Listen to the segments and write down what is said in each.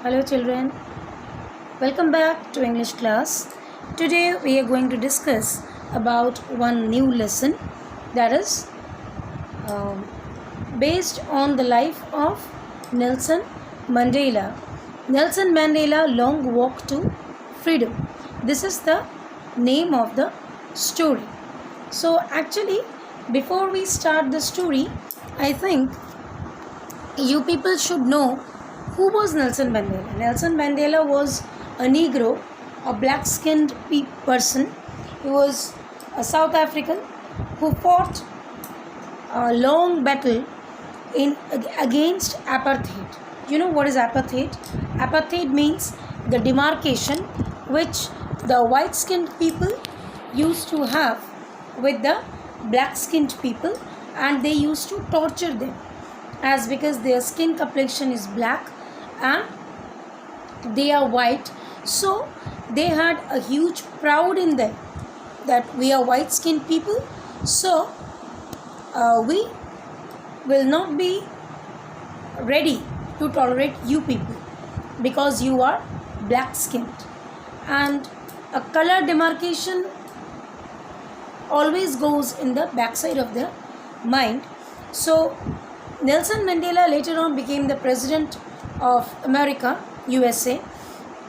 Hello children, welcome back to English class. Today we are going to discuss about one new lesson that is um, based on the life of Nelson Mandela. Nelson Mandela Long Walk to Freedom. This is the name of the story. So actually before we start the story, I think you people should know who was Nelson Mandela. Nelson Mandela was a Negro, a black-skinned person. He was a South African who fought a long battle against apartheid. You know what is apartheid? Apartheid means the demarcation which the white-skinned people used to have with the black-skinned people, and they used to torture them as because their skin complexion is black and they are white, so they had a huge pride in them that we are white skinned people, so we will not be ready to tolerate you people because you are black skinned. And a color demarcation always goes in the backside of the mind. So Nelson Mandela later on became the president of America, USA,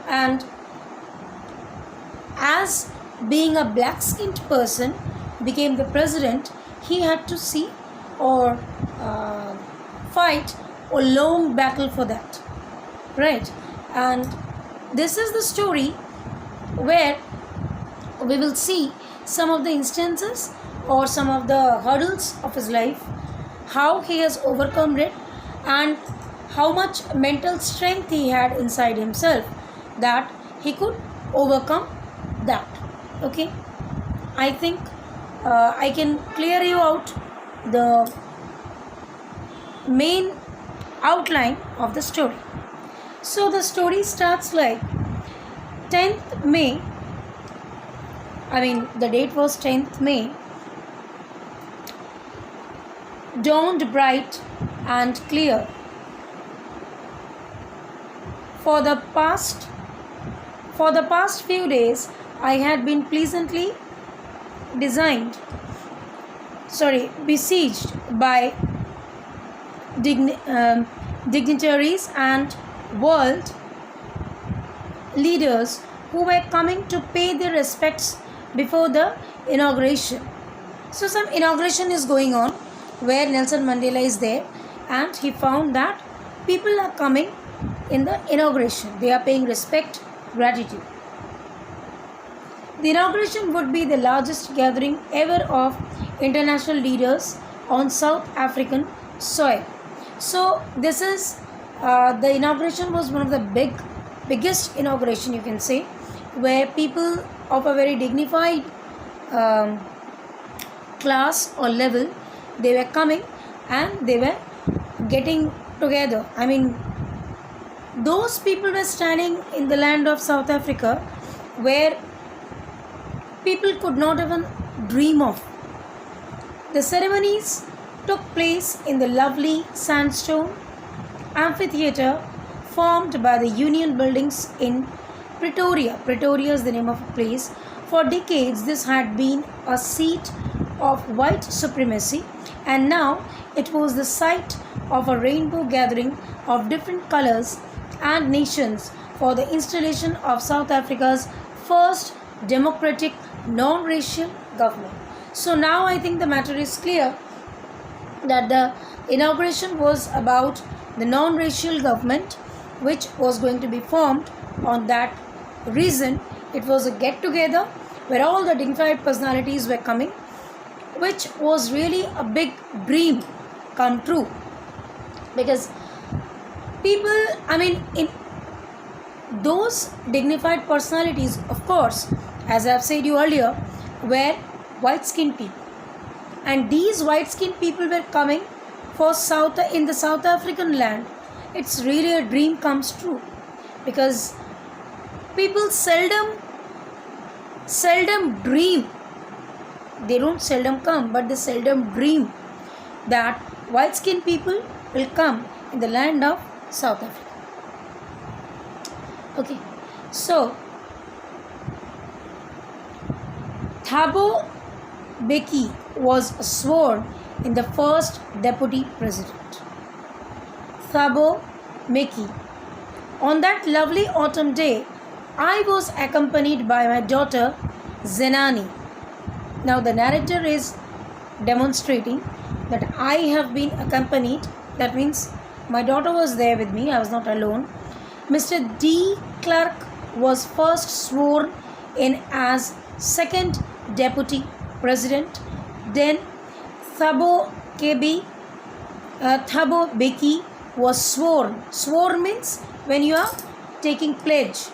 and as being a black-skinned person became the president, he had to see or fight a long battle for that, right? And this is the story where we will see some of the instances or some of the hurdles of his life, how he has overcome it, and how much mental strength he had inside himself that he could overcome that. Okay, I think I can clear you out the main outline of the story. So the story starts like 10th May, the date was 10th May, dawned bright and clear. For the past few days, I had been besieged by dignitaries and world leaders who were coming to pay their respects before the inauguration. So some inauguration is going on where Nelson Mandela is there, and he found that people are coming in the inauguration. They are paying respect, gratitude. The inauguration would be the largest gathering ever of international leaders on South African soil. So this is the inauguration was one of the biggest inauguration, you can say, where people of a very dignified class or level, they were coming and they were getting together. Those people were standing in the land of South Africa where people could not even dream of. The ceremonies took place in the lovely sandstone amphitheater formed by the Union Buildings in Pretoria. Pretoria is the name of a place. For decades, this had been a seat of white supremacy, and now it was the site of a rainbow gathering of different colors and nations for the installation of South Africa's first democratic non-racial government. So now I think the matter is clear that the inauguration was about the non-racial government which was going to be formed. On that reason, it was a get-together where all the dignified personalities were coming, which was really a big dream come true, because people, in those dignified personalities, of course, as I have said you earlier, were white-skinned people, and these white-skinned people were coming for in the South African land. It's really a dream comes true, because people seldom dream. They don't seldom come, but they seldom dream that white-skinned people will come in the land of South Africa. Okay, so Thabo Mbeki was sworn in the first deputy president. Thabo Mbeki. On that lovely autumn day, I was accompanied by my daughter Zenani. Now the narrator is demonstrating that I have been accompanied. That means my daughter was there with me. I was not alone. Mr. de Klerk was first sworn in as second deputy president. Then Thabo Mbeki was sworn. Sworn means when you are taking pledge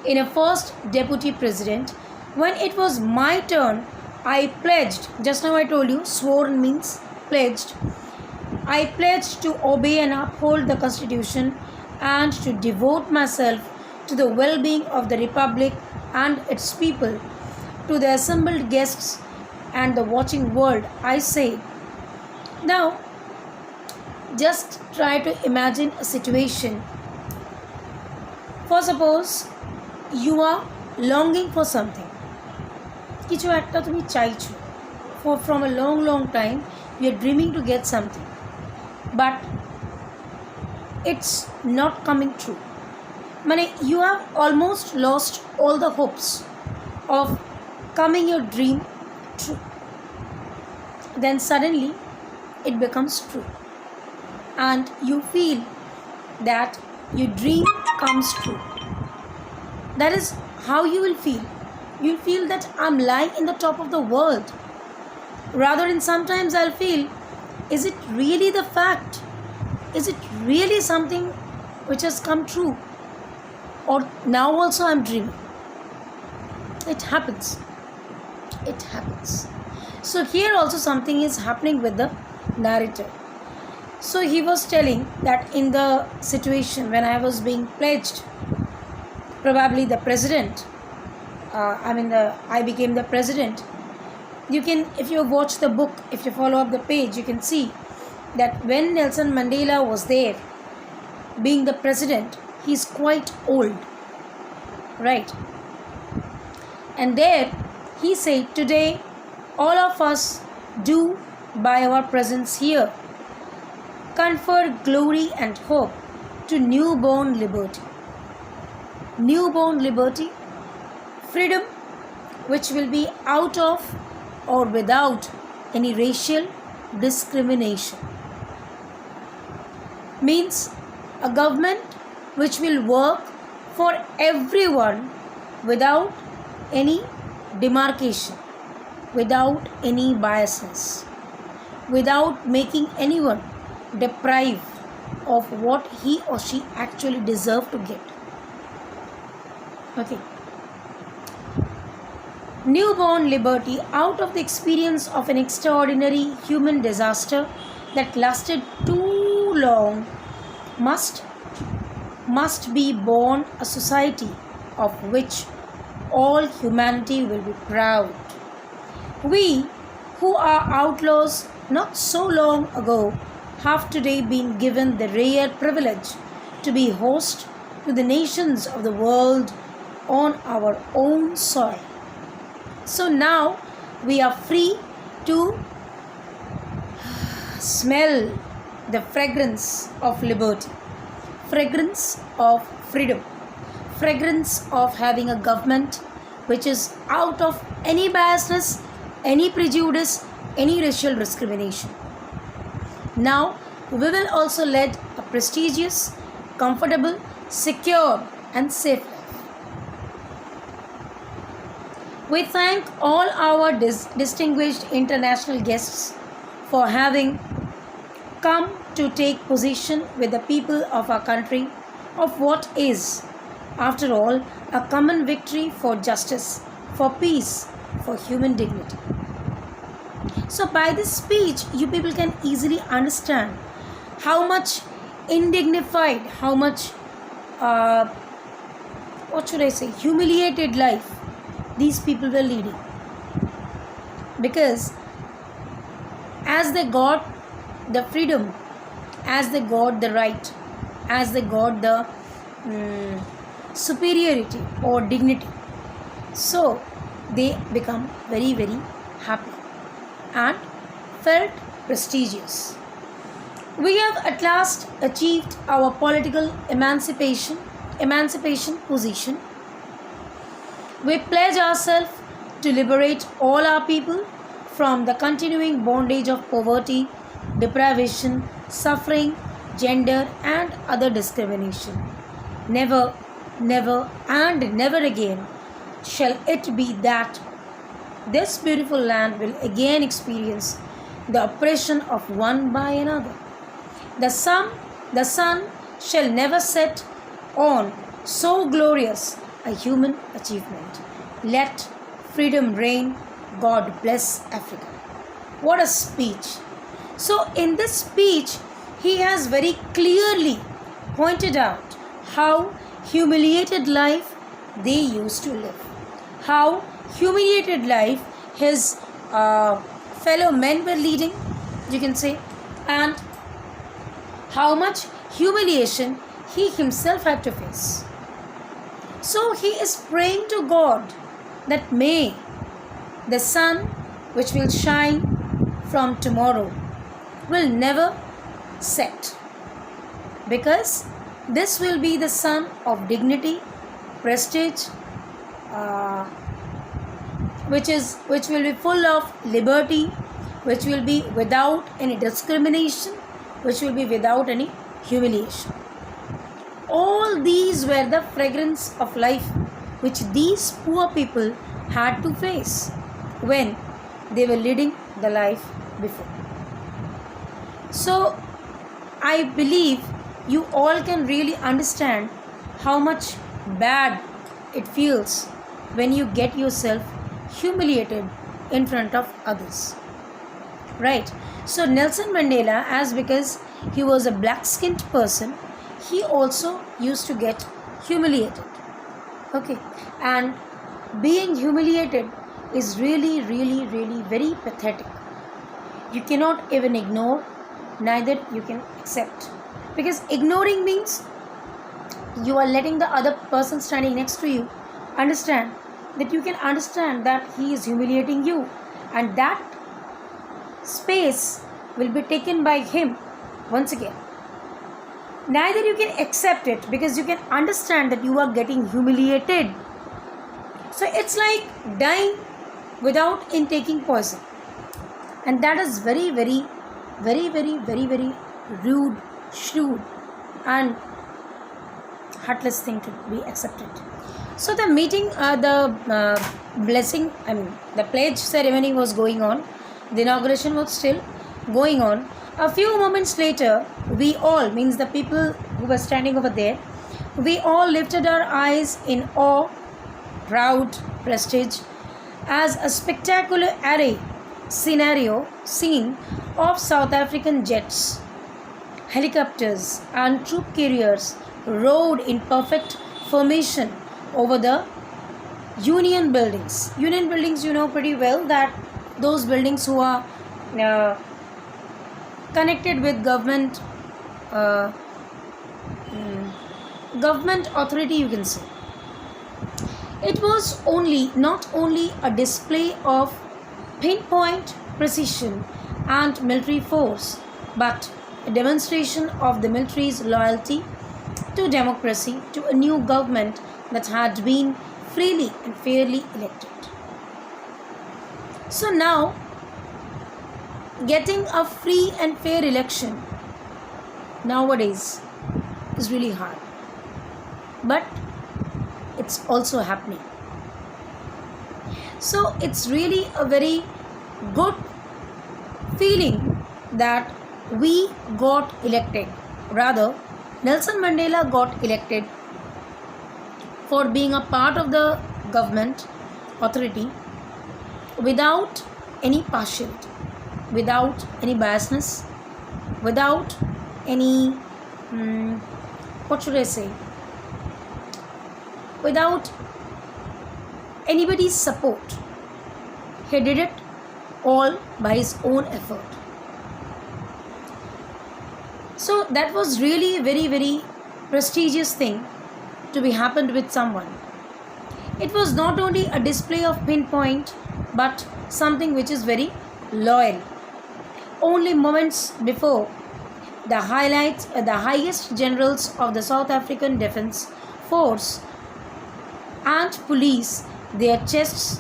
in a first deputy president. When it was my turn, I pledged. Just now I told you sworn means pledged. I pledged to obey and uphold the constitution and to devote myself to the well-being of the republic and its people. To the assembled guests and the watching world, I say. Now, just try to imagine a situation. For suppose you are longing for something. কিছু একটা তুমি চাইছো from a long time you are dreaming to get something, but it's not coming true. মানে you have almost lost all the hopes of coming your dream true. Then suddenly it becomes true and you feel that your dream comes true. That is how you will feel. You'll feel that I'm lying in the top of the world. Rather than sometimes I'll feel, is it really the fact? Is it really something which has come true? Or now also I'm dreaming? It happens. It happens. So here also something is happening with the narrator. So he was telling that in the situation when I was being pledged, probably the president, I became the president. You can, if you watch the book, if you follow up the page, you can see that when Nelson Mandela was there, being the president, he's quite old, right? And there he said, today all of us do by our presence here confer glory and hope to newborn liberty. Newborn liberty, freedom which will be out of or without any racial discrimination. Means a government which will work for everyone without any demarcation, without any biasness, without making anyone deprive of what he or she actually deserve to get. Okay. Newborn liberty, out of the experience of an extraordinary human disaster that lasted too long, must be born a society of which all humanity will be proud. We who are outlaws not so long ago have today been given the rare privilege to be host to the nations of the world on our own soil. So now we are free to smell the fragrance of liberty, fragrance of freedom, fragrance of having a government which is out of any biasness, any prejudice, any racial discrimination. Now we will also lead a prestigious, comfortable, secure and safe life. We thank all our distinguished international guests for having come to take position with the people of our country of what is, after all, a common victory for justice, for peace, for human dignity. So by this speech, you people can easily understand how much indignified, how much, humiliated life these people were leading. Because as they got the freedom, as they got the right, as they got the mm, superiority or dignity. So they become very, very happy and felt prestigious. We have at last achieved our political emancipation position. We pledge ourselves to liberate all our people from the continuing bondage of poverty, deprivation, suffering, gender, and other discrimination. Never, never, and never again shall it be that this beautiful land will again experience the oppression of one by another. The sun shall never set on so glorious a human achievement. Let freedom reign. God bless Africa. What a speech! So, in this speech, he has very clearly pointed out how humiliated life they used to live, how humiliated life his fellow men were leading, you can say, and how much humiliation he himself had to face. So he is praying to God that may the sun which will shine from tomorrow will never set, because this will be the sun of dignity, prestige, which will be full of liberty, which will be without any discrimination, which will be without any humiliation. All these were the fragrance of life which these poor people had to face when they were leading the life before. So I believe you all can really understand how much bad it feels when you get yourself humiliated in front of others. Right? So Nelson Mandela, as because he was a black-skinned person, he also used to get humiliated. Okay, and being humiliated is really, really, really very pathetic. You cannot even ignore, neither you can accept, because ignoring means you are letting the other person standing next to you understand that you can understand that he is humiliating you, and that space will be taken by him once again. Neither you can accept it because you can understand that you are getting humiliated. So it's like dying without intaking poison, and that is very, very, very, very, very, very rude, shrewd, and heartless thing to be accepted. So the meeting, the pledge ceremony was going on. The inauguration was still going on. A few moments later, we all, means the people who were standing over there, we all lifted our eyes in awe, proud, prestige, as a spectacular scene of South African jets, helicopters, and troop carriers rode in perfect formation over the Union buildings. Union buildings, you know pretty well that those buildings who are connected with government authority, you can say. It was not only a display of pinpoint precision and military force, but a demonstration of the military's loyalty to democracy, to a new government that had been freely and fairly elected. So now, getting a free and fair election nowadays is really hard, but it's also happening. So it's really a very good feeling that we got elected. Rather, Nelson Mandela got elected for being a part of the government authority without any partiality, without any biasness, without any, what should I say, without anybody's support. He did it all by his own effort. So that was really very, very prestigious thing to be happened with someone. It was not only a display of pinpoint, but something which is very loyal. Only moments before, the highest generals of the South African Defence Force and police, their chests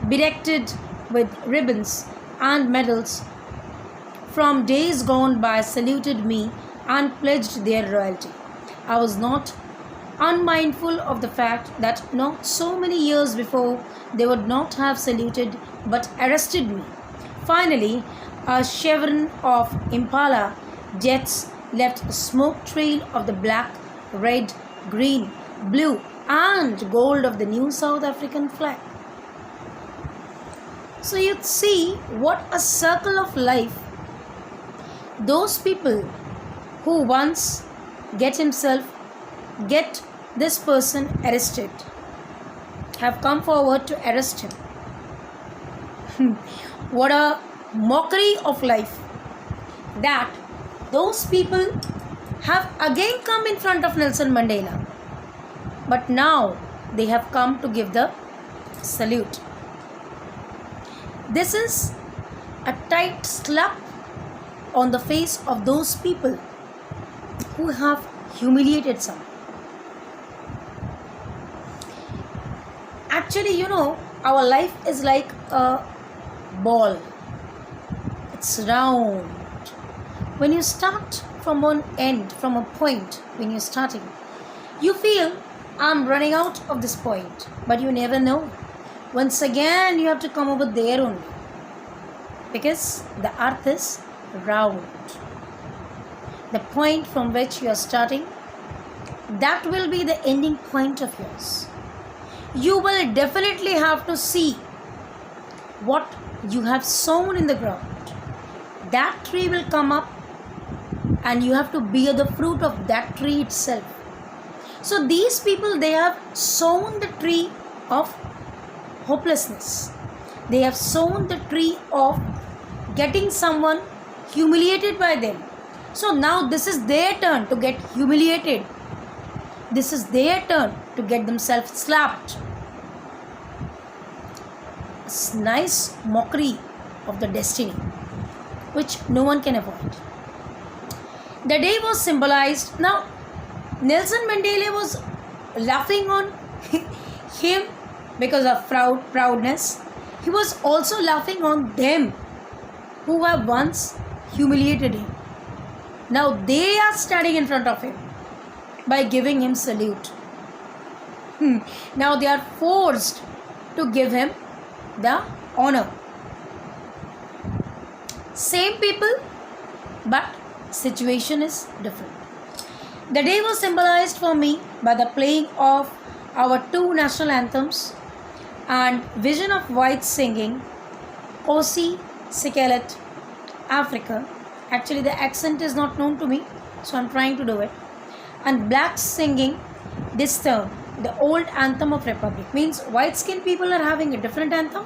bedecked with ribbons and medals from days gone by, saluted me and pledged their loyalty. I was not unmindful of the fact that not so many years before they would not have saluted but arrested me. Finally, a chevron of Impala jets left a smoke trail of the black, red, green, blue, and gold of the new South African flag. So you see what a circle of life. Those people who once get this person arrested have come forward to arrest him. What a mockery of life that those people have again come in front of Nelson Mandela, but now they have come to give the salute. This is a tight slap on the face of those people who have humiliated someone. Actually, our life is like a ball. It's round. When you start from one end, from a point, when you're starting, you feel, I'm running out of this point, but you never know. Once again, you have to come over there only, because the earth is round. The point from which you are starting, that will be the ending point of yours. You will definitely have to see what you have sown in the ground. That tree will come up and you have to bear the fruit of that tree itself. So these people, they have sown the tree of hopelessness. They have sown the tree of getting someone humiliated by them. So now this is their turn to get humiliated. This is their turn to get themselves slapped. It's nice mockery of the destiny, which no one can avoid. The day was symbolized. Now, Nelson Mandela was laughing on him because of proudness. He was also laughing on them who have once humiliated him. Now they are standing in front of him by giving him salute. Now they are forced to give him the honor. Same people, but situation is different. The day was symbolized for me by the playing of our two national anthems and vision of whites singing Kosi Sikelet Africa. Actually, the accent is not known to me, so I'm trying to do it. And blacks singing this term, the old anthem of Republic. Means white skinned people are having a different anthem,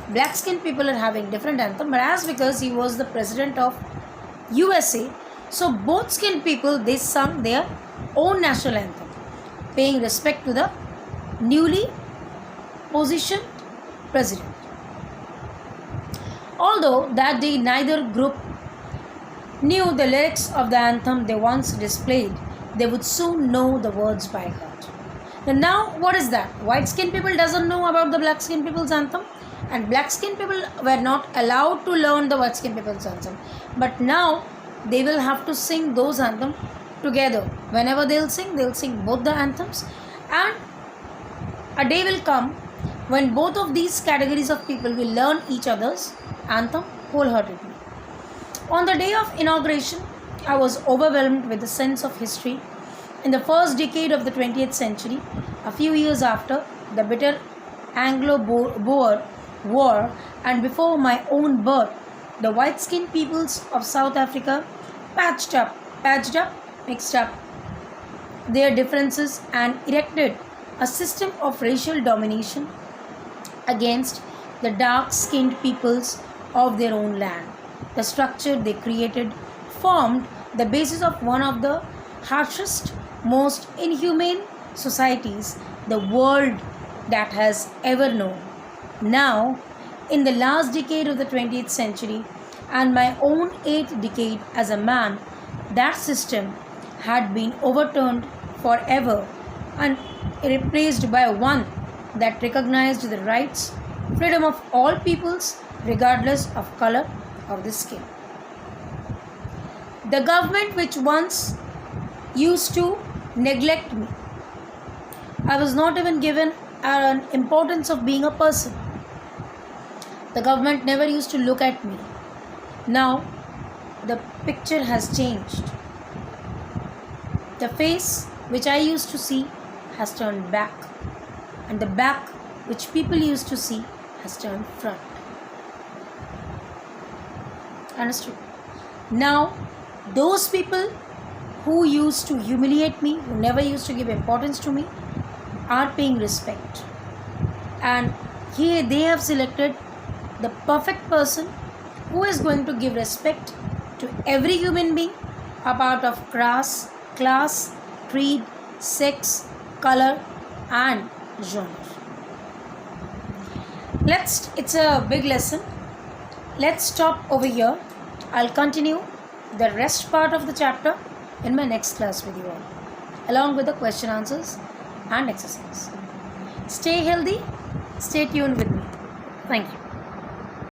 black skinned people are having different anthem. But as because he was the president of USA, so both skinned people, they sung their own national anthem, paying respect to the newly positioned president. Although that day neither group knew the lyrics of the anthem they once displayed, they would soon know the words by heart. And now what is that? White skinned people doesn't know about the black skinned people's anthem, and black skinned people were not allowed to learn the white skinned people's anthem. But now they will have to sing those anthems together. Whenever they'll sing both the anthems, and a day will come when both of these categories of people will learn each other's anthem wholeheartedly. On the day of inauguration, I was overwhelmed with the sense of history. In the first decade of the 20th century, a few years after the bitter Anglo-Boer War and before my own birth, the white-skinned peoples of South Africa patched up, mixed up their differences and erected a system of racial domination against the dark-skinned peoples of their own land. The structure they created formed the basis of one of the harshest, most inhumane societies the world that has ever known. Now, in the last decade of the 20th century and my own 8th decade as a man, that system had been overturned forever and replaced by one that recognized the rights, freedom of all peoples regardless of color of the skin. The government which once used to neglect me, I was not even given an importance of being a person. The government never used to look at me. Now the picture has changed. The face which I used to see has turned back, and the back which people used to see has turned front. Understood? Now, those people who used to humiliate me, who never used to give importance to me, are paying respect. And here they have selected the perfect person who is going to give respect to every human being apart of class, creed, sex, color and genre. It's a big lesson. Let's stop over here. I'll continue the rest part of the chapter in my next class with you all, along with the question answers and exercise. Stay healthy, stay tuned with me. Thank you.